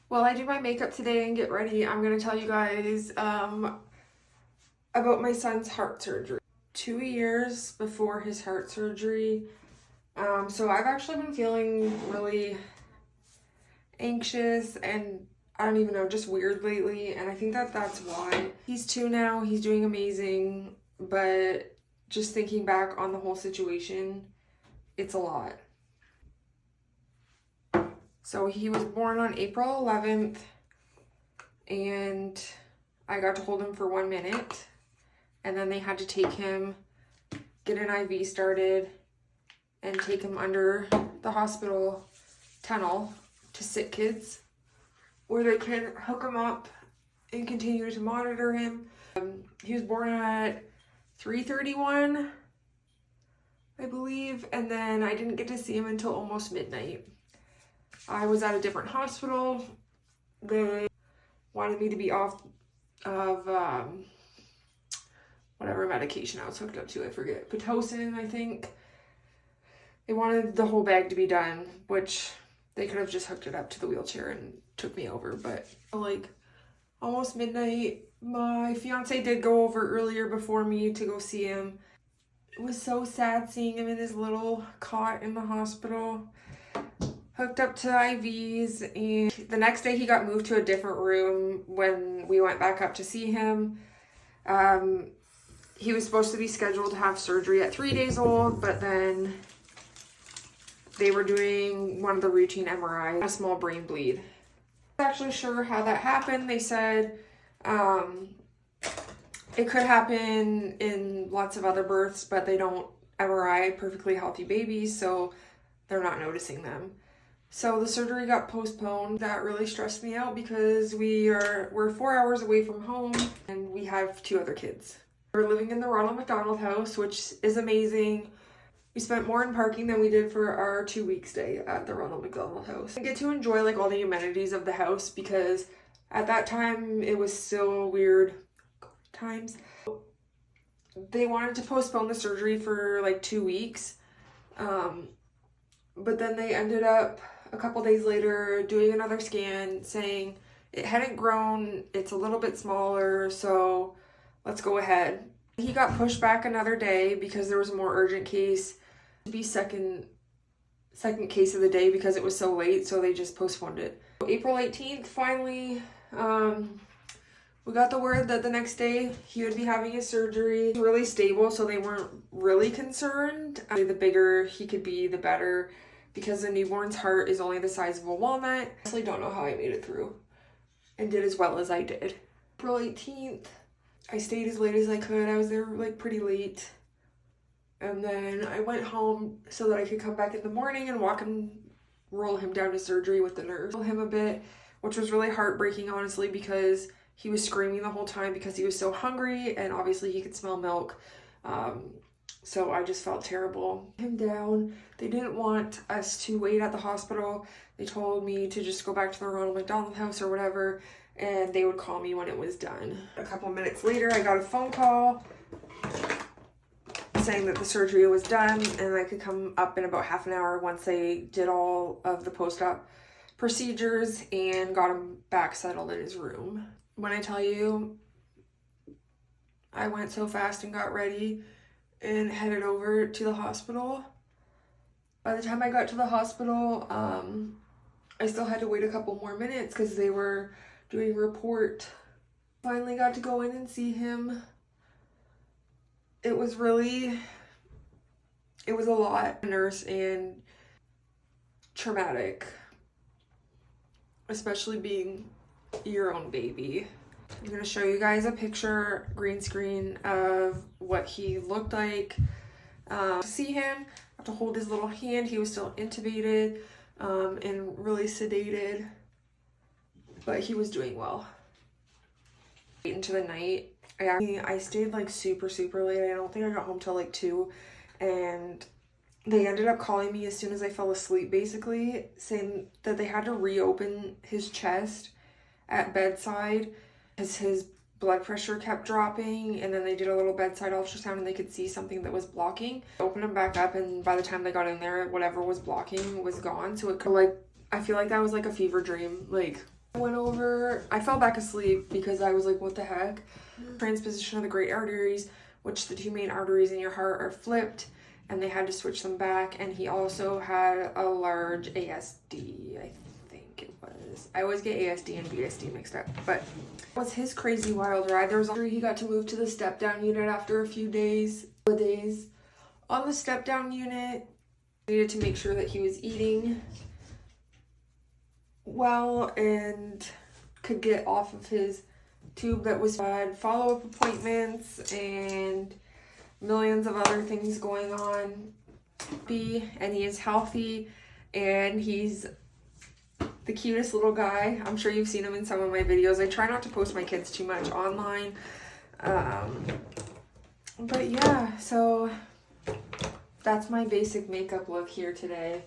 While I do my makeup today and get ready, I'm going to tell you guys about my son's heart surgery. 2 years before his heart surgery. So I've actually been feeling really anxious and I don't even know, just weird lately. And I think that's why. He's 2 now. He's doing amazing. But just thinking back on the whole situation, it's a lot. So he was born on April 11th, and I got to hold him for 1 minute, and then they had to take him, get an IV started, and take him under the hospital tunnel to sick kids, where they can hook him up and continue to monitor him. He was born at 3:31, I believe, and then I didn't get to see him until almost midnight. I was at a different hospital. They wanted me to be off of whatever medication I was hooked up to. I forget. Pitocin, I think. They wanted the whole bag to be done, which they could have just hooked it up to the wheelchair and took me over. But like almost midnight, my fiance did go over earlier before me to go see him. It was so sad seeing him in his little cot in the hospital, hooked up to IVs, and the next day he got moved to a different room when we went back up to see him. He was supposed to be scheduled to have surgery at 3 days old, but then they were doing one of the routine MRIs, a small brain bleed. I'm not actually sure how that happened. They said it could happen in lots of other births, but they don't MRI perfectly healthy babies, so they're not noticing them. So the surgery got postponed. That really stressed me out because we're 4 hours away from home and we have 2 other kids. We're living in the Ronald McDonald House, which is amazing. We spent more in parking than we did for our 2-week stay at the Ronald McDonald House. I get to enjoy like all the amenities of the house because at that time it was still weird times. They wanted to postpone the surgery for like 2 weeks. But then they ended up a couple days later doing another scan saying it hadn't grown, it's a little bit smaller, so let's go ahead. He got pushed back another day because there was a more urgent case. To be second case of the day because it was so late, so they just postponed it. April 18th, finally, we got the word that the next day he would be having his surgery. He was really stable, so they weren't really concerned. The bigger he could be, the better, because a newborn's heart is only the size of a walnut. I honestly don't know how I made it through and did as well as I did. April 18th, I stayed as late as I could. I was there like pretty late. And then I went home so that I could come back in the morning and roll him down to surgery with the nurse. Roll him a bit, which was really heartbreaking, honestly, because he was screaming the whole time because he was so hungry and obviously he could smell milk. So I just felt terrible. Him down. They didn't want us to wait at the hospital. They told me to just go back to the Ronald McDonald House or whatever, and they would call me when it was done. A couple minutes later, I got a phone call saying that the surgery was done and I could come up in about half an hour once they did all of the post-op procedures and got him back settled in his room. When I tell you, I went so fast and got ready and headed over to the hospital. By the time I got to the hospital, I still had to wait a couple more minutes because they were doing a report. Finally got to go in and see him. It was a lot, nurse, and traumatic, especially being your own baby. I'm gonna show you guys a picture, green screen, of what he looked like. To see him, I have to hold his little hand. He was still intubated and really sedated, but he was doing well. Into the night, I stayed like super late. I don't think I got home till like 2, and they ended up calling me as soon as I fell asleep, basically saying that they had to reopen his chest at bedside because his blood pressure kept dropping, and then they did a little bedside ultrasound and they could see something that was blocking. Opened him back up, and by the time they got in there, whatever was blocking was gone. So it could, like, I feel like that was like a fever dream. Like, I went over, I fell back asleep because I was like, what the heck? Transposition of the great arteries, which the two main arteries in your heart are flipped, and they had to switch them back. And he also had a large ASD, I think it was. I always get ASD and BSD mixed up, but it was his crazy wild ride. There was he got to move to the step down unit after a few days. On the step down unit, needed to make sure that he was eating well and could get off of his tube that was bad, follow-up appointments, and millions of other things going on. And he is healthy, and he's the cutest little guy. I'm sure you've seen him in some of my videos. I try not to post my kids too much online. But yeah, so that's my basic makeup look here today.